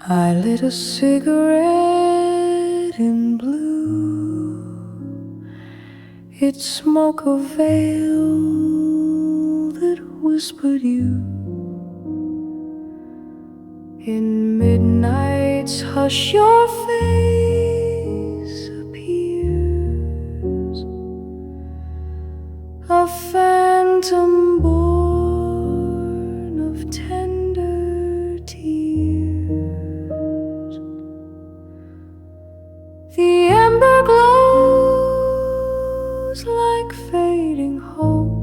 I lit a cigarette in blue. It smoke a veil that whispered you. In midnight's hush your face appears, a phantom born of tender tears. The ember glows like fading hope.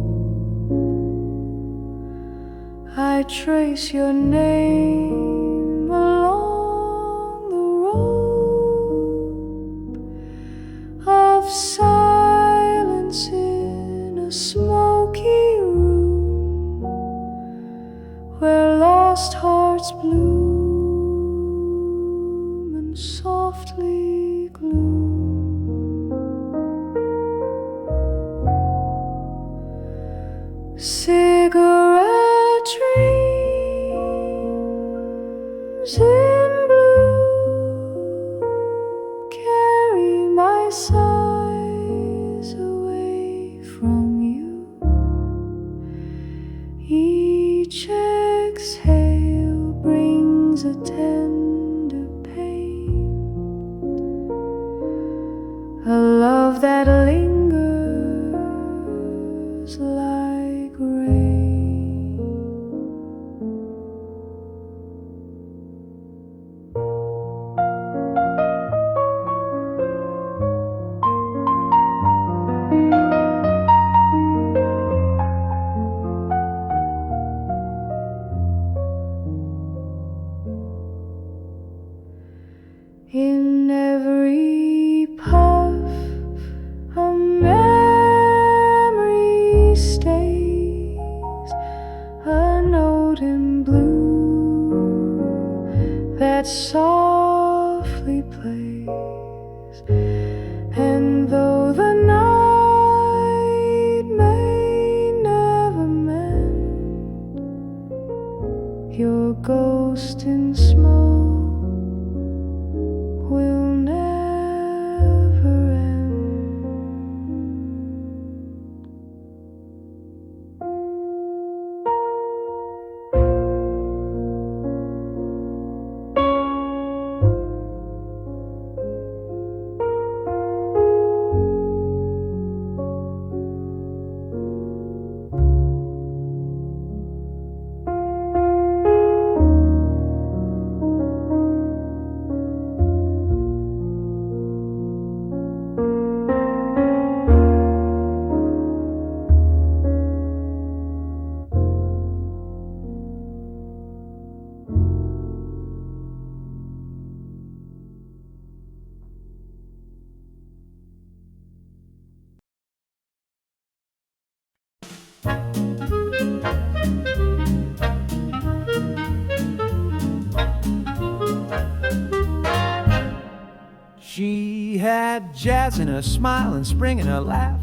I trace your name along the rope of silence in a smoky room where lost hearts bloom and softly gloom. Cigarette dreams in blue carry my sighs away from you. Each exhale brings a tender pain, a love that lingers like rain. In every puff a memory stays, a note in blue that softly plays. And though the night may never mend, your ghost in smoke will never end. She had jazz in her smile and spring in her laugh,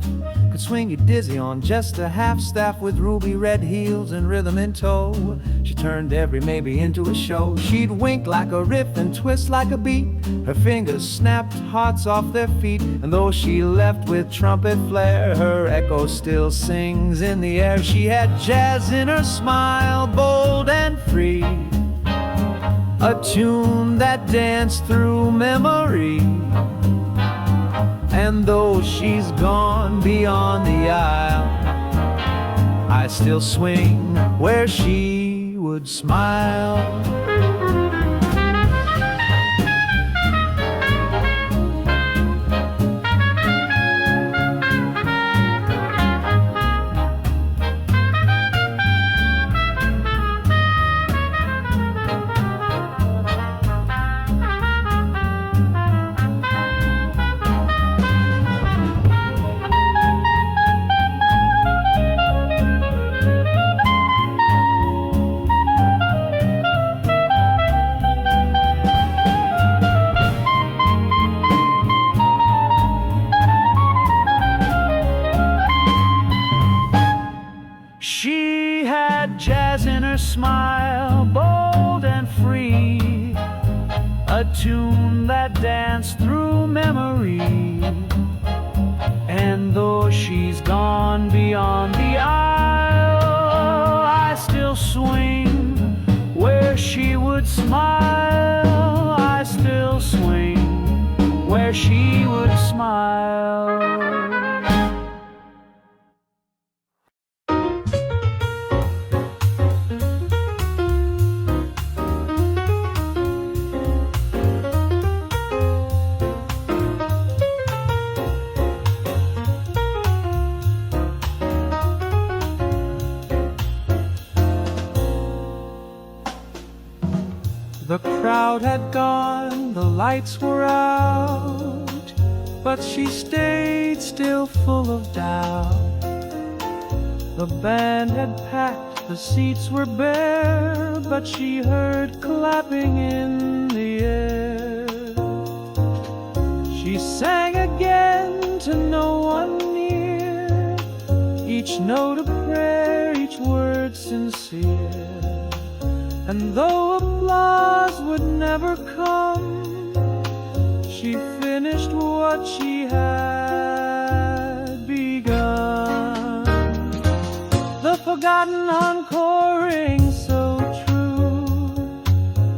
could swing you dizzy on just a half staff with ruby red heels and rhythm in tow. She turned every maybe into a show. She'd wink like a riff and twist like a beat. Her fingers snapped hearts off their feet, and though she left with trumpet flair, her echo still sings in the air. She had jazz in her smile, bold and free, a tune that danced through memory. And though she's gone beyond the aisle, I still swing where she would smile. She had jazz in her smile, bold and free, a tune that danced through memory. And though she's gone beyond the aisle, I still swing where she would smile. I still swing where she would smile. The crowd had gone, the lights were out, but she stayed still full of doubt. The band had packed, the seats were bare, but she heard clapping in the air. She sang again to no one near, each note a prayer, each word sincere. And though applause would never come, she finished what she had begun. The forgotten encoring so true,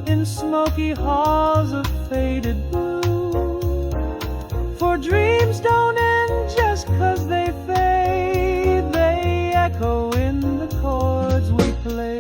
in smoky halls of faded blue. For dreams don't end just 'cause they fade, they echo in the chords we play.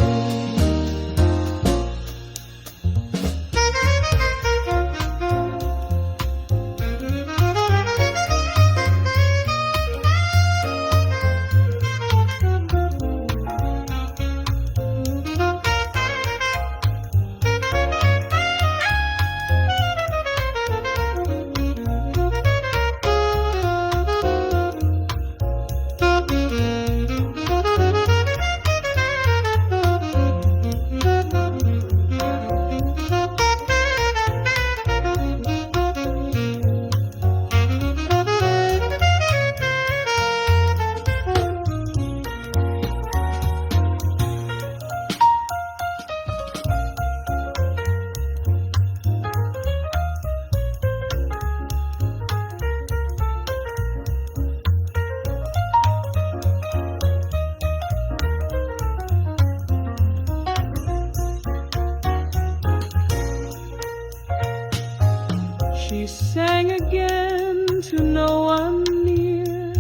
She sang again to no one near,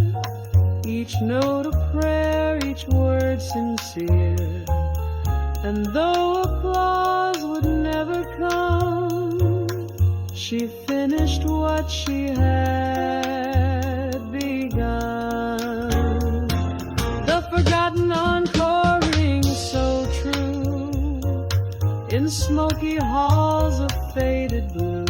each note a prayer, each word sincere. And though applause would never come, she finished what she had begun. The forgotten encoring so true, in smoky halls of faded blue.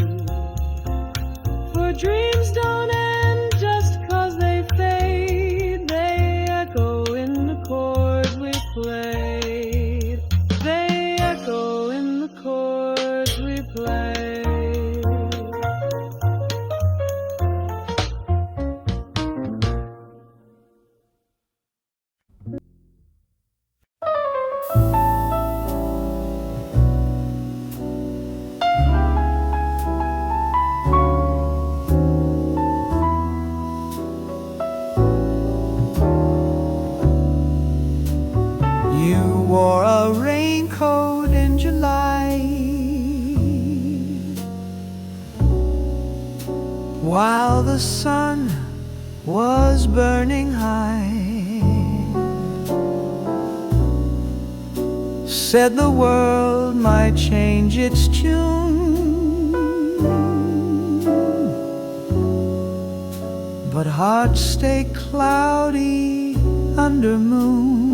For dreams don't end just 'cause they fade, they echo in the chords we played. They echo in the chords we played. You wore a raincoat in July, while the sun was burning high. Said the world might change its tune, but hearts stay cloudy under moon.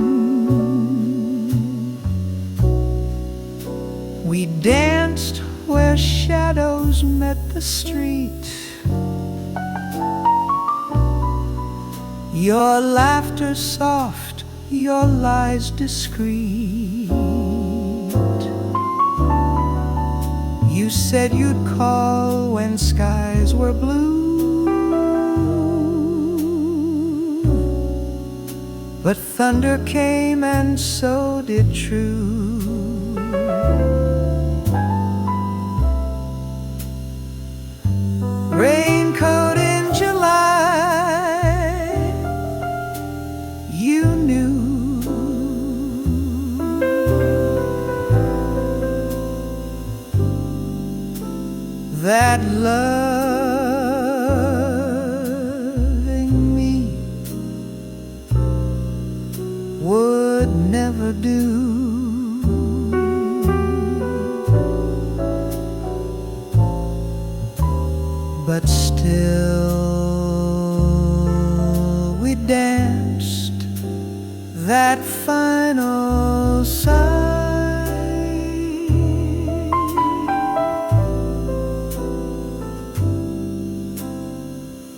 We danced where shadows met the street. Your laughter soft, your lies discreet. You said you'd call when skies were blue, but thunder came and so did true. that loving me would never do. But still we danced that final sigh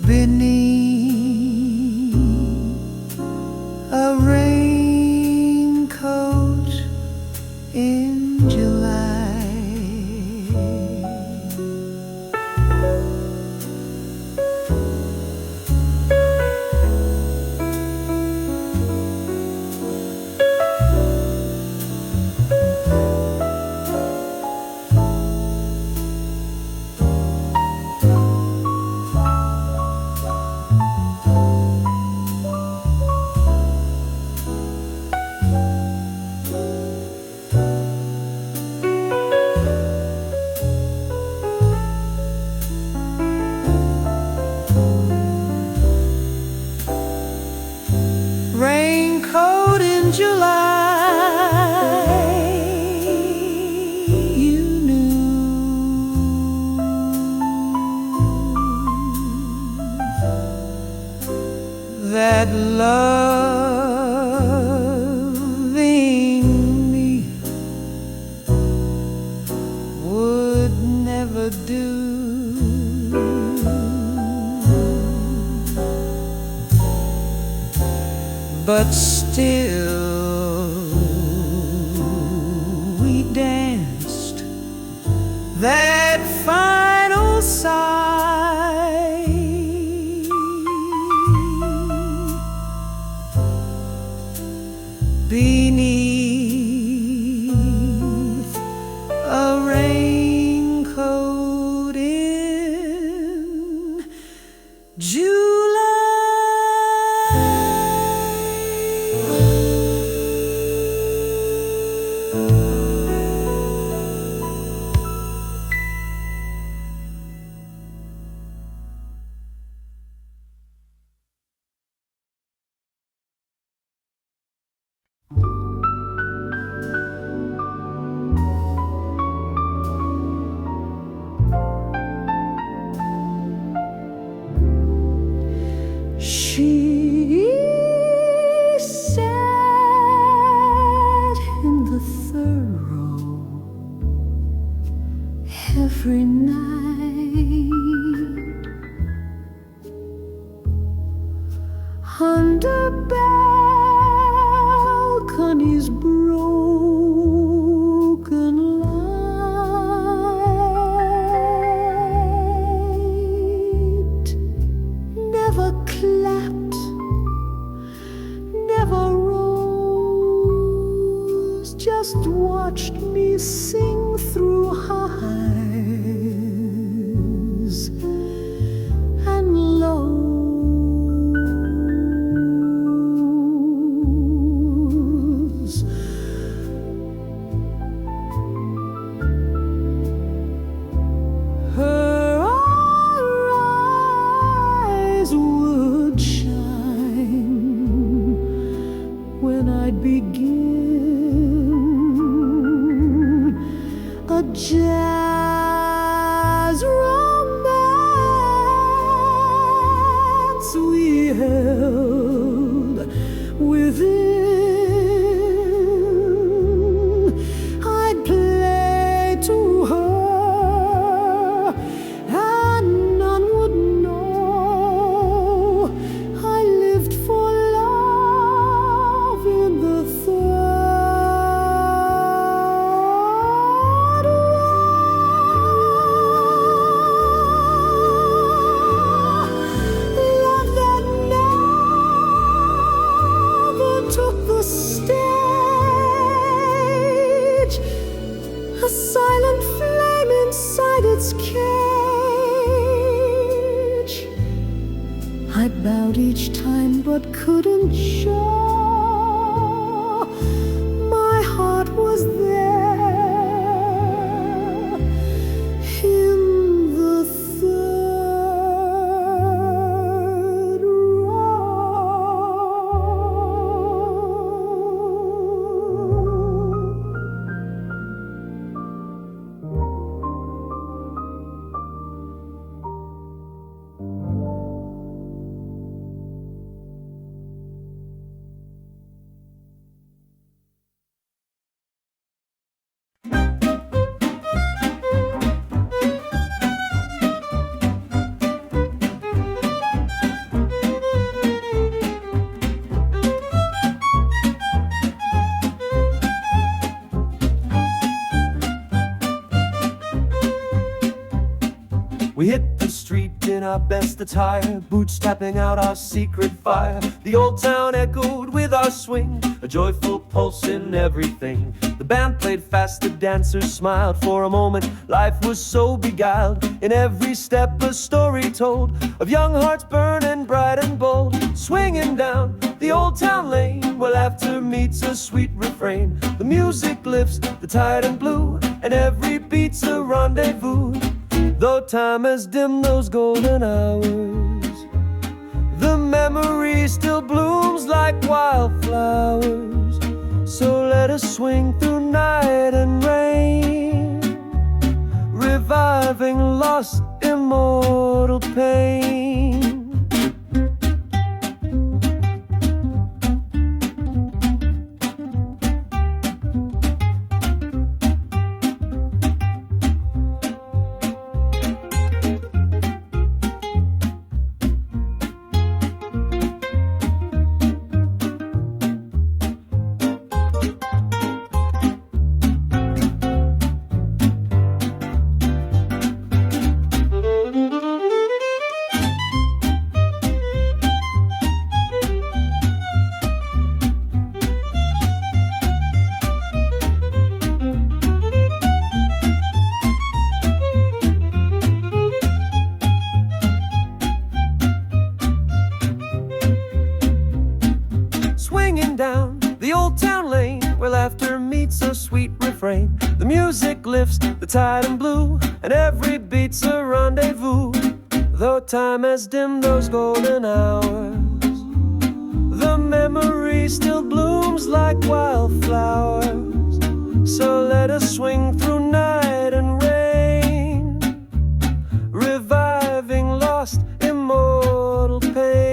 beneath a raincoat in July. Raincoat in July, you knew that loving me would never do. But still we danced that final sigh beneath a raincoat in July. She sat in the third row every night under balconies broken light, never clapped, never rose, just watched me sing through highs and lows. Her eyes would shine when I'd begin a jazz romance we held within. I'd play to her and none would know I lived for love in the third row. Love that never took the stage, a silent flame inside its cage. I bowed each time but couldn't show my heart was there in the We hit the street in our best attire, boots tapping out our secret fire. The old town echoed with our swing, a joyful pulse in everything. The band played fast, the dancers smiled. For a moment, life was so beguiled. In every step, a story told of young hearts burning bright and bold. Swinging down the old town lane, where laughter meets a sweet refrain. The music lifts the tide and blue, and every beat's a rendezvous. Though time has dimmed those golden hours, the memory still blooms like wildflowers. So let us swing through night and rain, reviving lost immortal pain. Down the old town lane, where laughter meets a sweet refrain. The music lifts the tide and blue, and every beat's a rendezvous. Though time has dimmed those golden hours, the memory still blooms like wildflowers. So let us swing through night and rain, reviving lost immortal pain.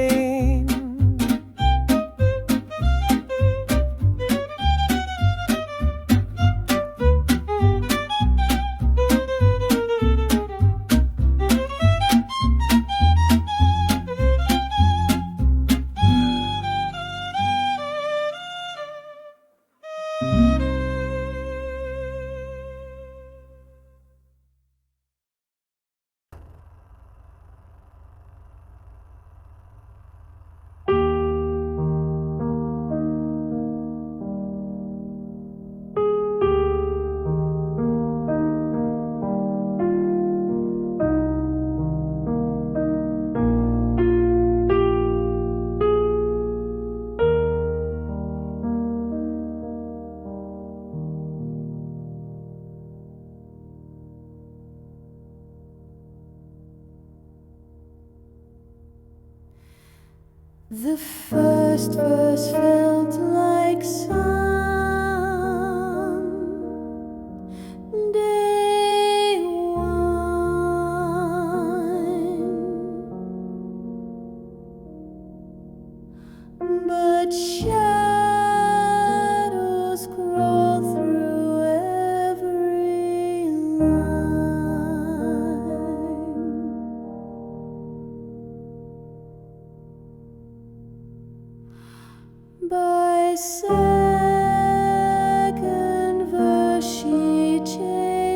The first verse felt like sun. Day one, but shadows crawl through every line. By second verse she changed.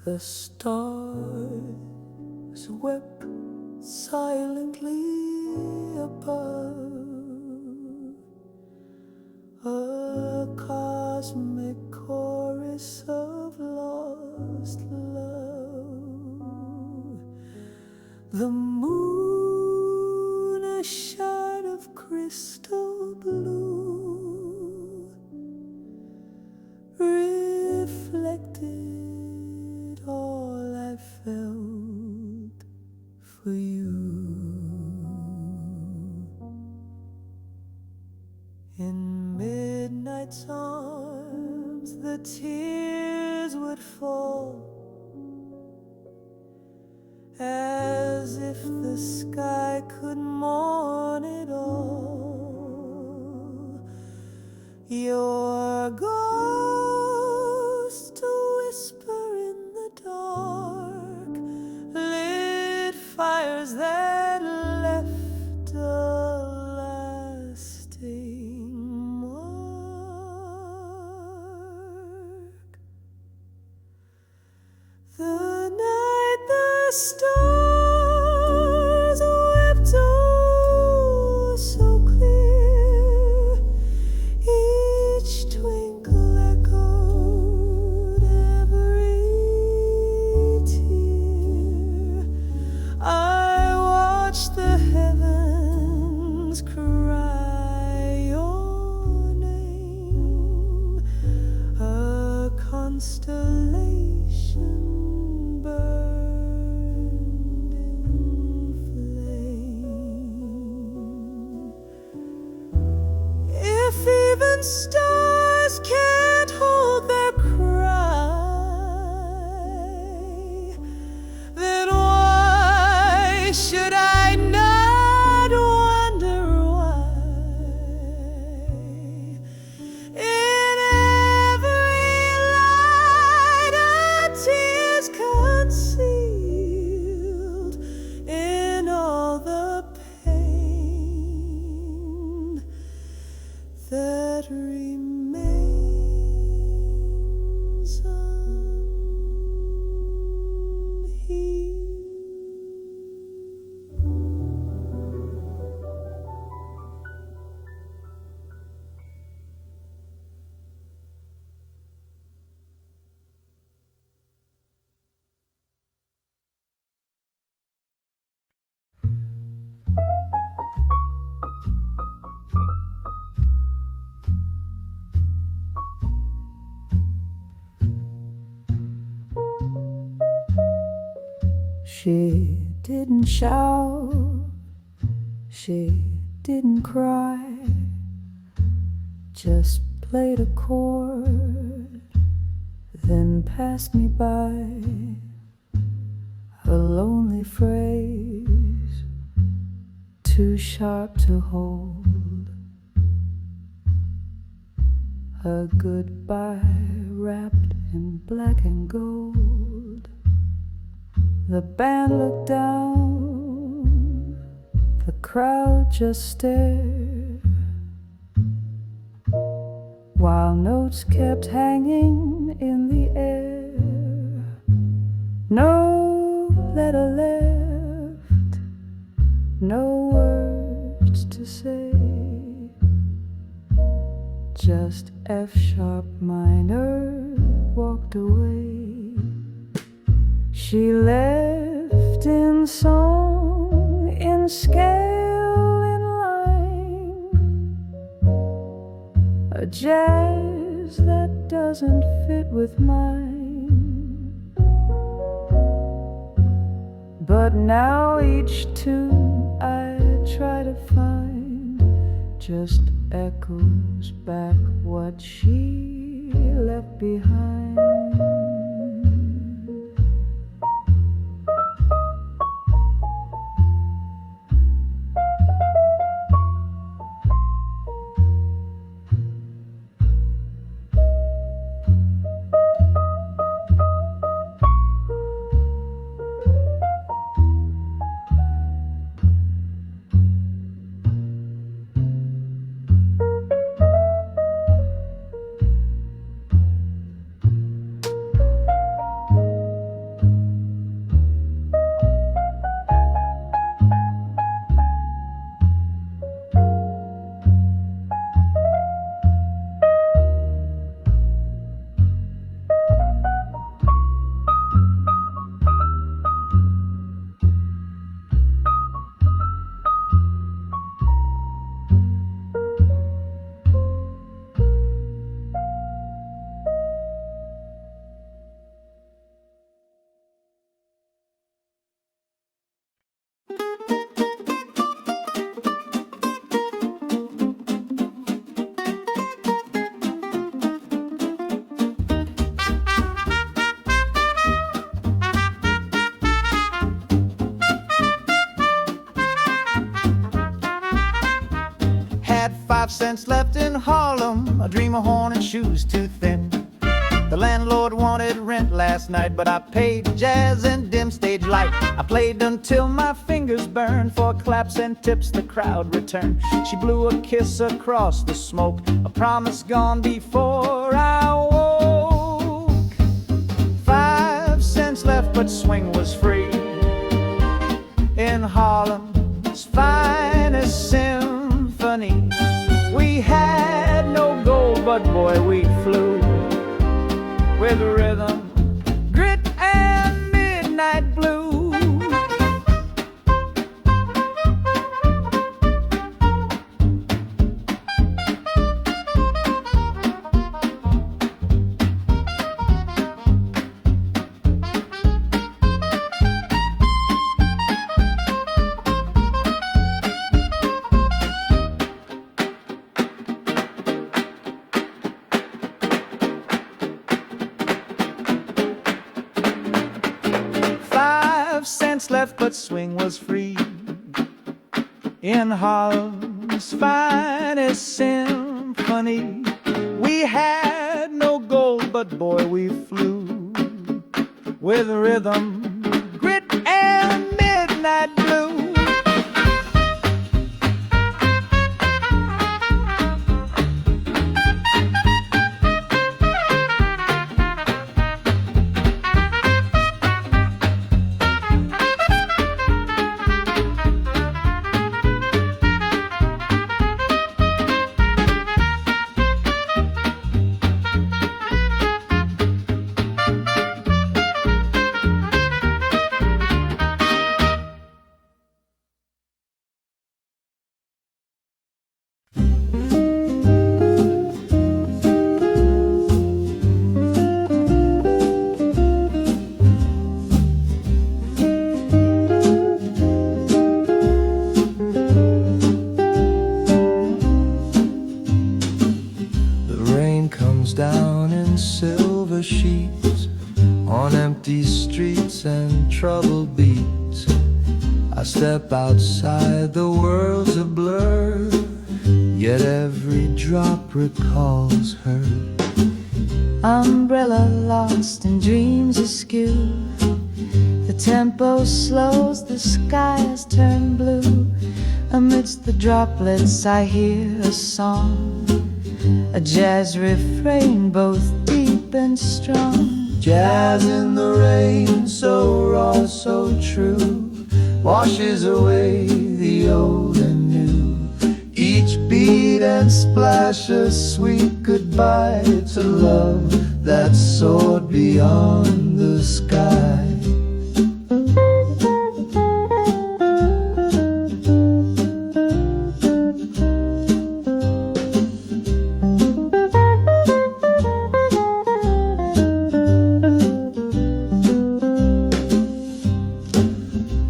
The stars wept silently above, a cosmic chorus of lost love. The moon, a shard of crystal blue, reflected all I felt for you. In midnight's arms the tears would fall, as if the sky could mourn it all. Your ghost to whisper in the dark, lit fires that left a lasting mark. The night the stars wept oh so clear, each twinkle echoed every tear. I watched the heavens cry your name, a constellation burned in flame. If even stars can't hold their cry, then why should I not wonder why? In every light a tear's concealed, in all the pain that remains unhealed. She didn't shout, she didn't cry, just played a chord, then passed me by, a lonely phrase, too sharp to hold, a goodbye wrapped in black and gold. The band looked down, the crowd just stared, while notes kept hanging in the air. No letter left, no words to say, just F sharp minor walked away. She left in song, in scale, in line, a jazz that doesn't fit with mine. But now each tune I try to find just echoes back what she left behind. cents left in Harlem, a dream of horn and shoes too thin. The landlord wanted rent last night, but I paid jazz and dim stage light. I played until my fingers burned, for claps and tips the crowd returned. She blew a kiss across the smoke, a promise gone before I woke. 5 cents left, but swing was free in Harlem's finest symphony. We had no gold, but boy, we flew with rhythm, grit, and midnight blue. 5 cents left, but swing was free in Harlem's finest symphony. We had no gold, but boy, we flew with rhythm, grit, and midnight blue. Down in silver sheets on empty streets and troubled beats. I step outside, the world's a blur, yet every drop recalls her. Umbrella lost in dreams askew, the tempo slows, the sky has turned blue. Amidst the droplets I hear a song, a jazz refrain both deep and strong. Jazz in the rain, so raw, so true, washes away the old and new. Each beat and splash a sweet goodbye to love that soared beyond the sky.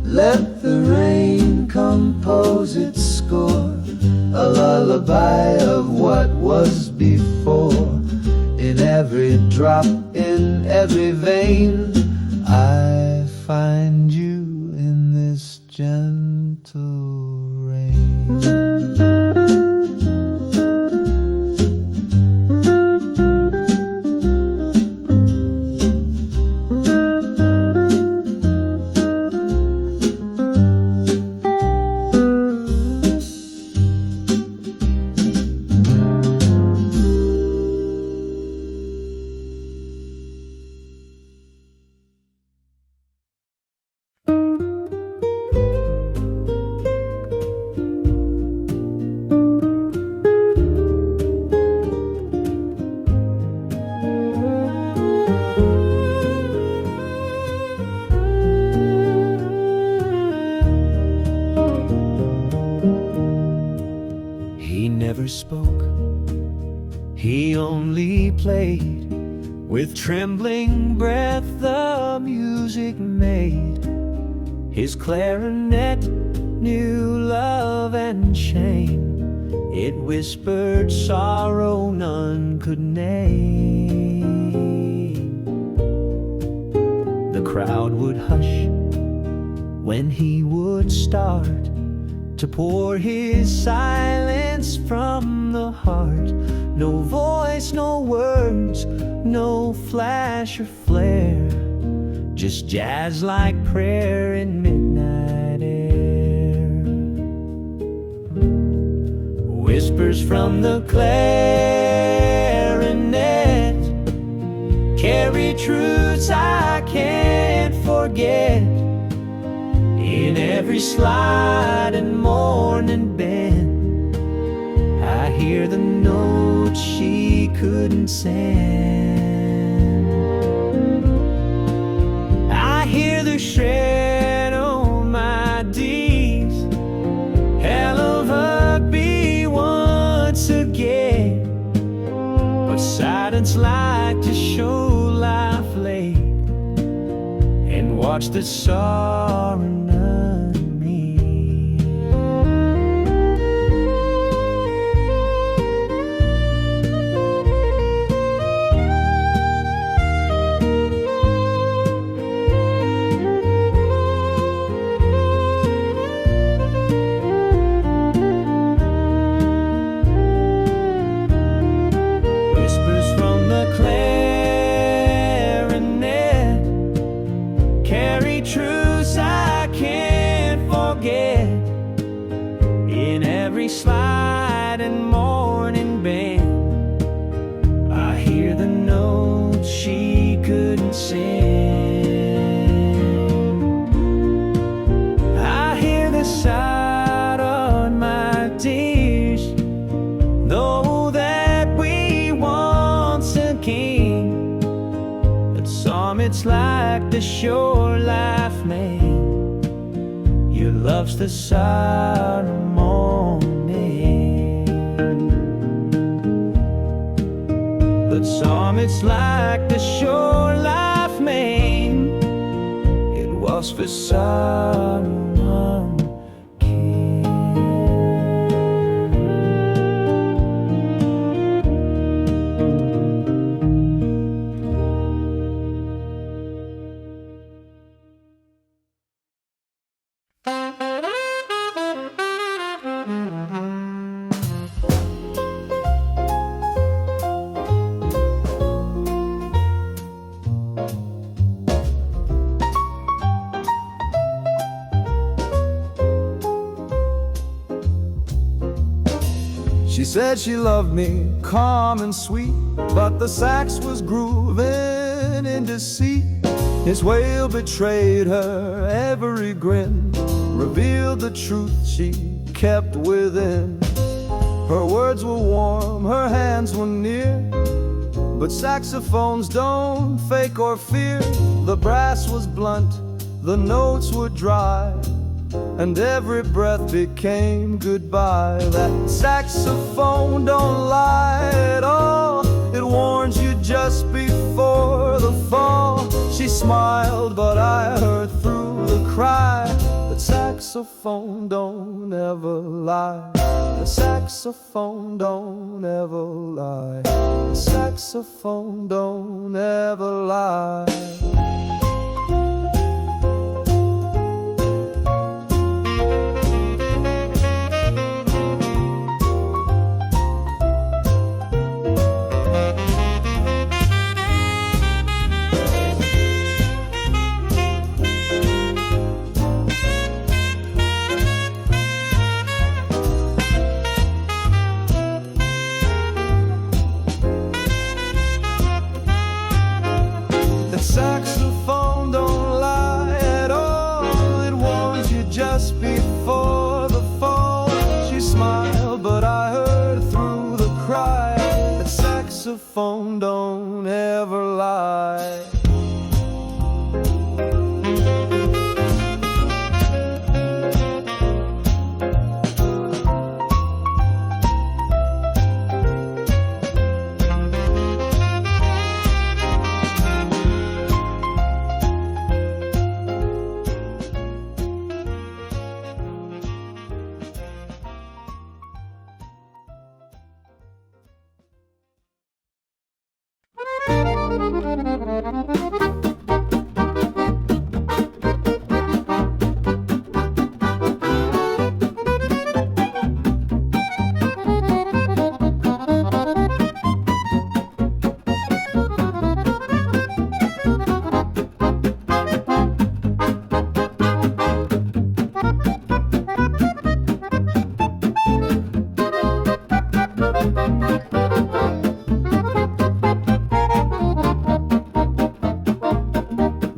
Let the rain compose its score, a lullaby of what was before. In every drop, in every vein, I find you in this gentle rain. He never spoke, he only played. With trembling breath the music made. His clarinet knew love and shame. It whispered sorrow none could name. The crowd would hush when he would start, to pour his silence from the heart. No voice, no words, no flash or flare, just jazz like prayer in midnight air. Whispers from the clarinet carry truths I can't forget. In every slide and morning bend, I hear the notes she couldn't send. I hear the shred on my D's, hell of a beat once again. But silence like to show life late and watch the sorrow numb me. Whispers from the clarinet carry truths I can't forget. In every slide and morning bend, I hear the notes she couldn't sing. I hear the side on my tears, know that we once a king. But some it's like the shore life made. Your love's the sorrow morning. But some it's like the shore life made. It was for someone king. She said she loved me, calm and sweet, but the sax was grooving in deceit. His wail betrayed her every grin, revealed the truth she kept within. Her words were warm, her hands were near, but saxophones don't fake or fear. The brass was blunt, the notes were dry, and every breath became goodbye. That saxophone don't lie at all, it warns you just before the fall. She smiled, but I heard through the cry. The saxophone don't ever lie. The saxophone don't ever lie. The saxophone don't ever lie. The saxophone don't lie at all, it warns you just before the fall. She smiled, but I heard through the cry. The saxophone don't ever lie.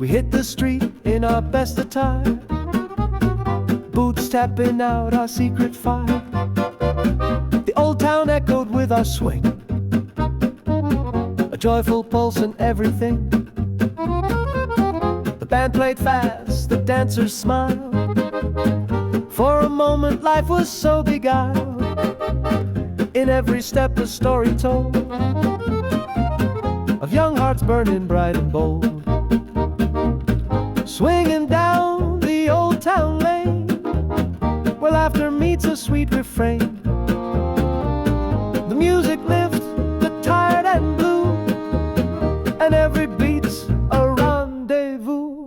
hit the street in our best attire, boots tapping out our secret fire. The old town echoed with our swing, a joyful pulse in everything. The band played fast, the dancers smiled. For a moment life was so beguiled. In every step a story told of young hearts burning bright and bold, swinging down the old town lane, where laughter meets a sweet refrain. The music lifts the tired and blue, and every beat's a rendezvous.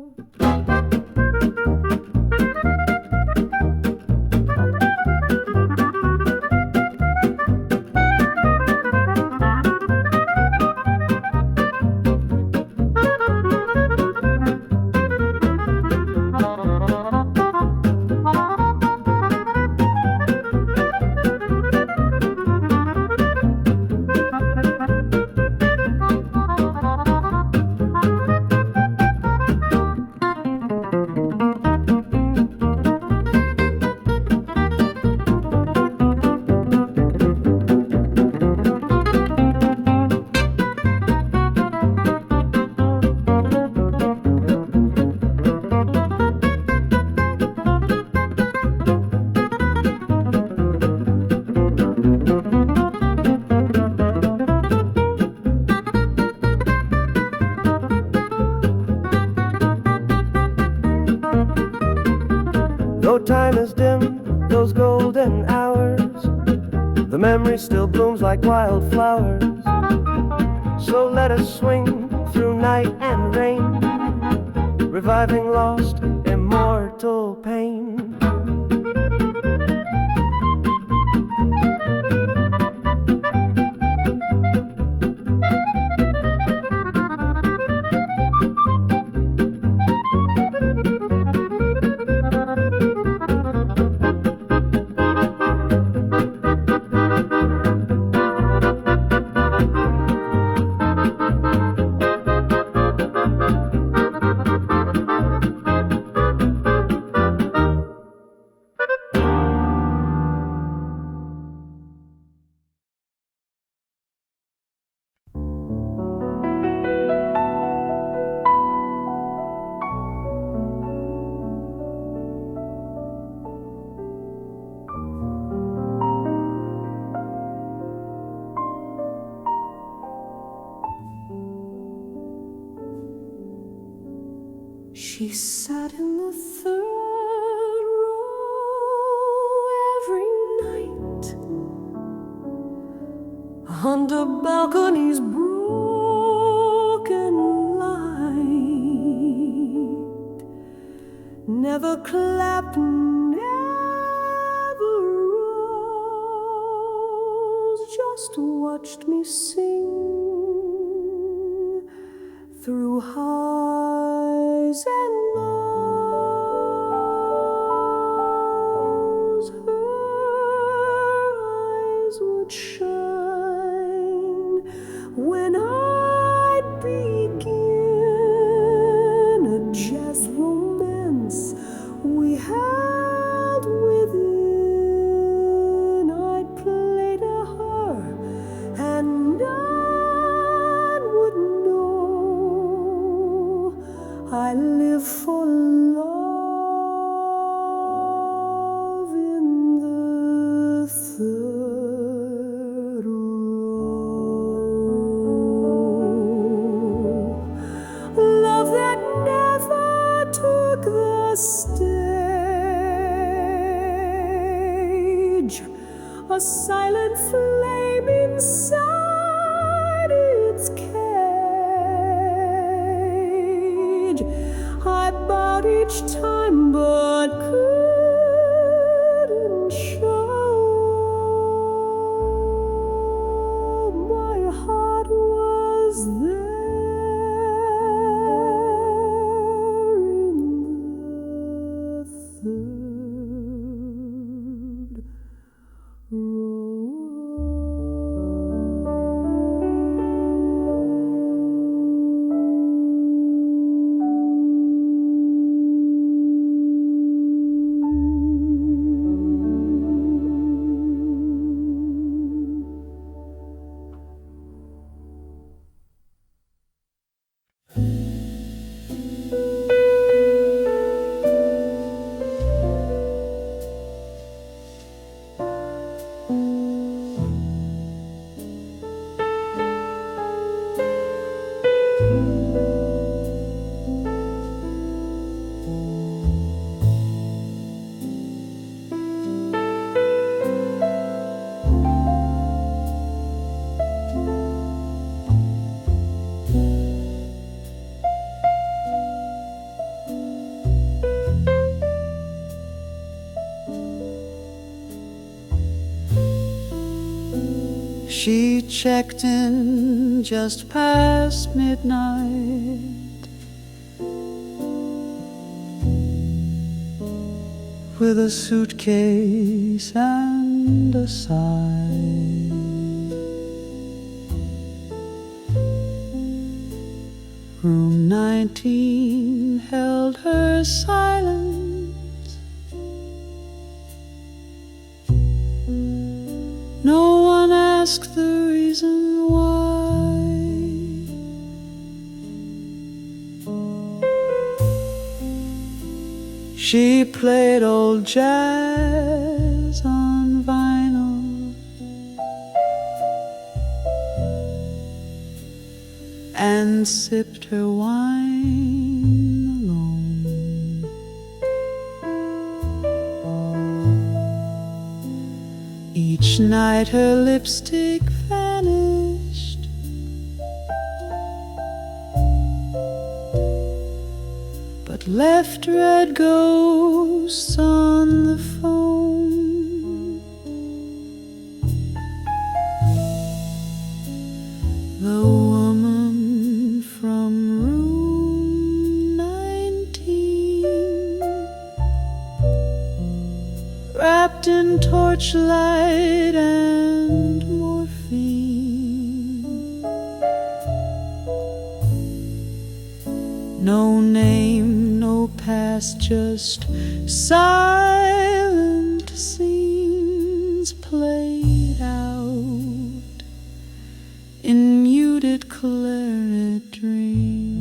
Though time is dim, those golden hours, the memory still blooms like wildflowers. So let us swing through night and rain, reviving lost, immortal pain. She sat in the third row every night, under balconies broken light. Never clapped, never rose, just watched me sing through highs and lows. Her eyes would shine when I'd begin a jazz romance we held within. I'd play to her and none would know I live for love in the third row. Love that never took the stage, a silent flame inside its cage. I bowed each time but couldn't show my heart was there in the third row. She checked in just past midnight with a suitcase and a sigh. Room 19 held her silence. No one asked the reason why. She played old jazz on vinyl and sipped her wine alone. Each night her lipstick vanished, but left red ghosts on the phone. The woman from room 19, wrapped in torchlight and morphine. No name, no past, just silent scenes played out in muted claret dreams.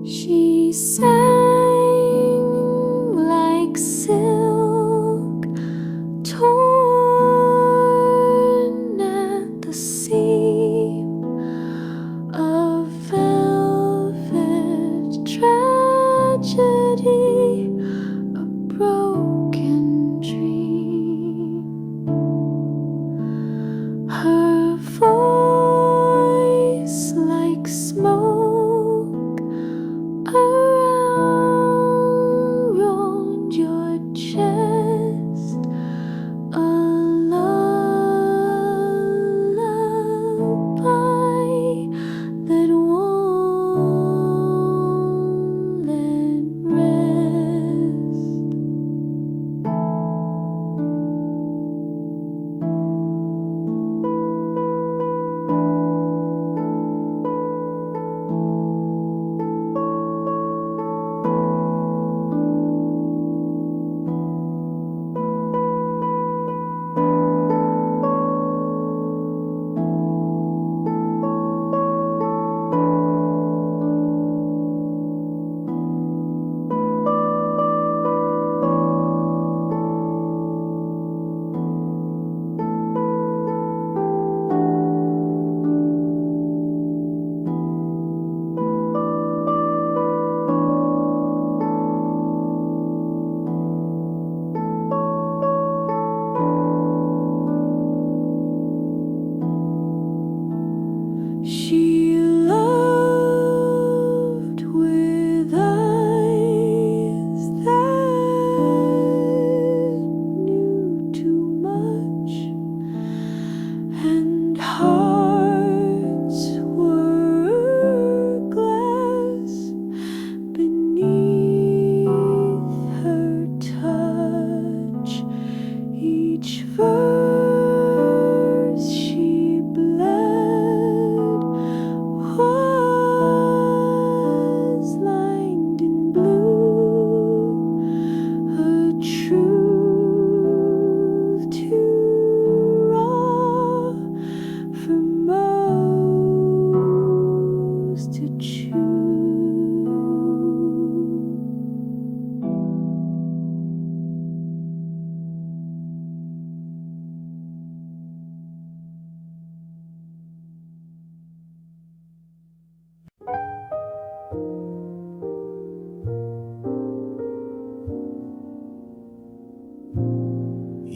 She sang like silk torn at the seam, a velvet tragedy, a broken dream. Her voice like smoke around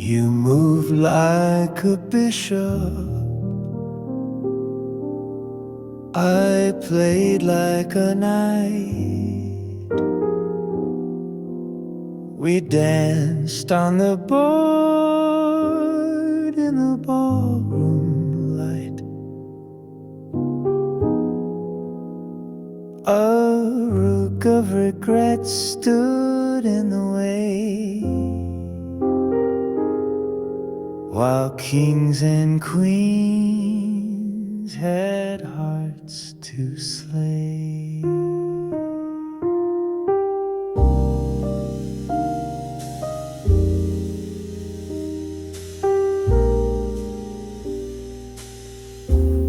You move like a bishop, I played like a knight. We danced on the board in the ballroom light. A rook of regret stood in the way, while kings and queens had hearts to slay.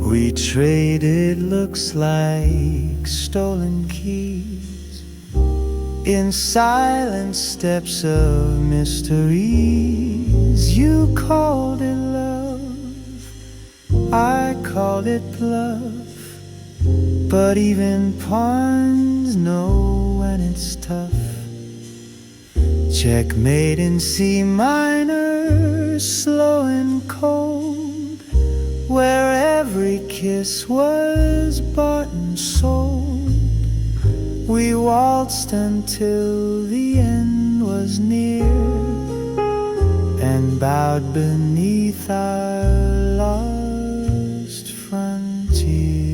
We traded looks like stolen keys in silent steps of mysteries. You called it love, I called it bluff, but even pawns know when it's tough. Checkmate in C minor, slow and cold, where every kiss was bought and sold. We waltzed until the end was near, and bowed beneath our lost frontier.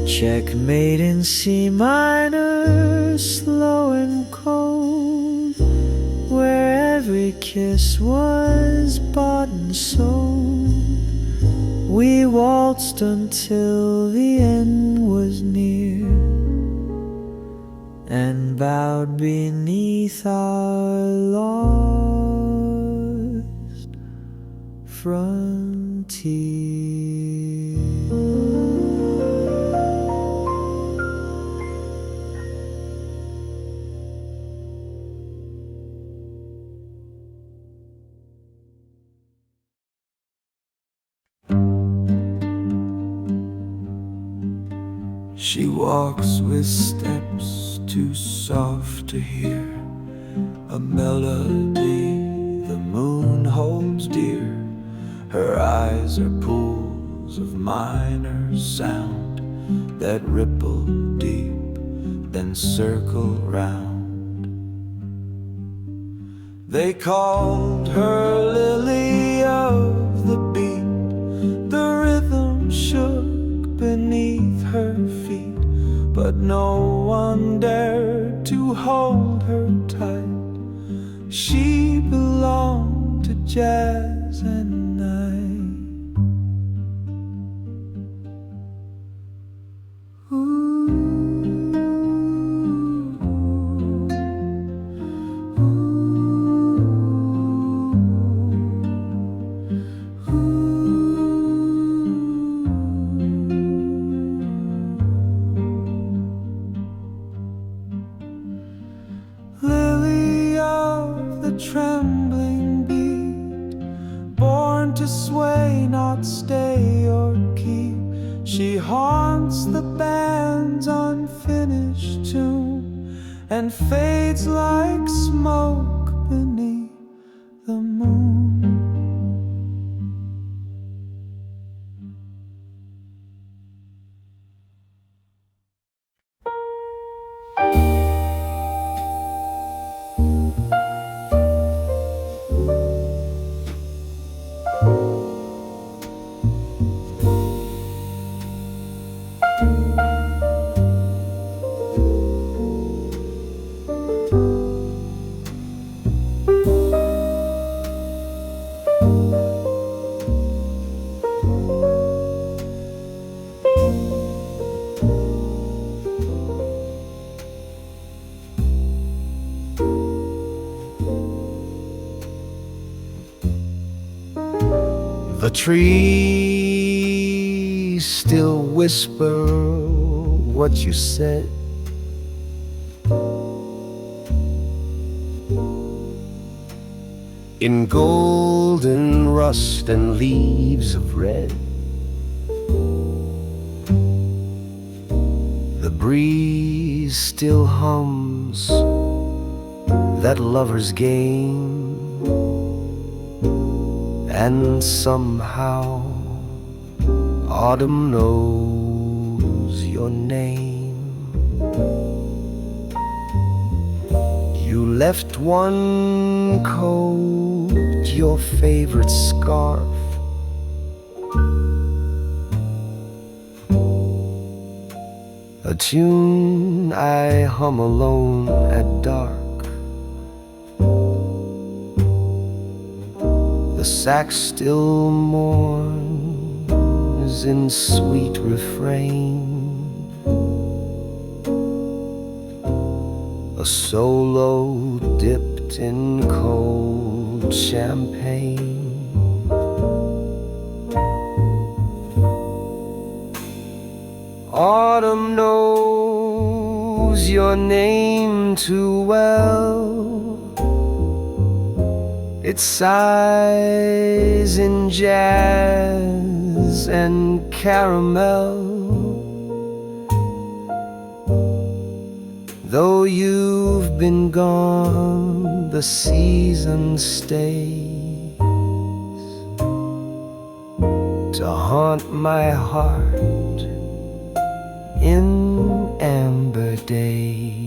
Checkmate in C minor, slow and cold, where every kiss was bought and sold. We waltzed until the end was near, and bowed beneath our lost frontier. She walks with steps too soft to hear, a melody the moon holds dear. Her eyes are pools of minor sound that ripple deep, then circle round. They called her Lily of the beat. The rhythm shook beneath her feet, but no one dared to hold her tight. She belonged to jazz and night. Lily of the trembling beat, born to sway, not stay or keep. She haunts the band's unfinished tune and fades like smoke beneath the moon. trees still whisper what you said. In golden rust and leaves of red, the breeze still hums that lover's game. And somehow autumn knows your name. You left one coat, your favorite scarf, a tune I hum alone at dark. The sax still mourns in sweet refrain, a solo dipped in cold champagne. Autumn knows your name too well. It sighs in jazz and caramel. Though you've been gone, the season stays to haunt my heart in amber days.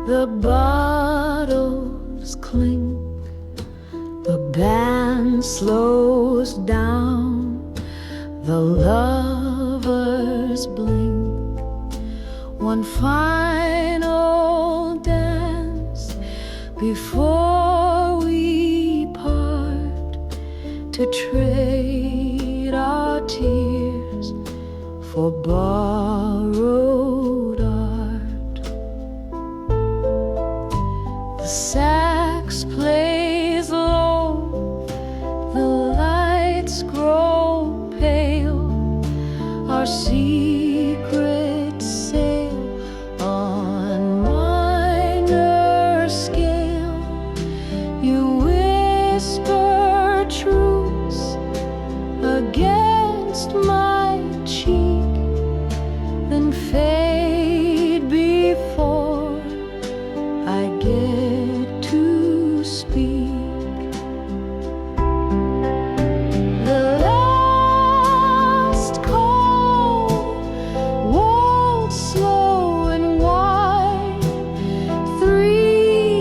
The bottles clink, the band slows down, the lovers blink. One final dance before we part, to trade our tears for borrowed art. The sax plays low, the lights grow pale, our secrets sail on minor scale. You whisper truths against my cheek, then fade before I get to speak. The last call waltzed slow and wide, 3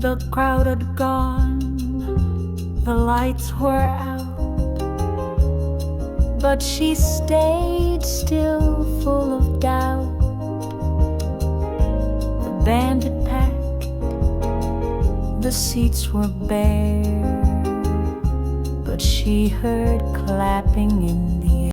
The crowd had gone, the lights were out, but she stayed still, full of doubt. The band had packed, the seats were bare, but she heard clapping in the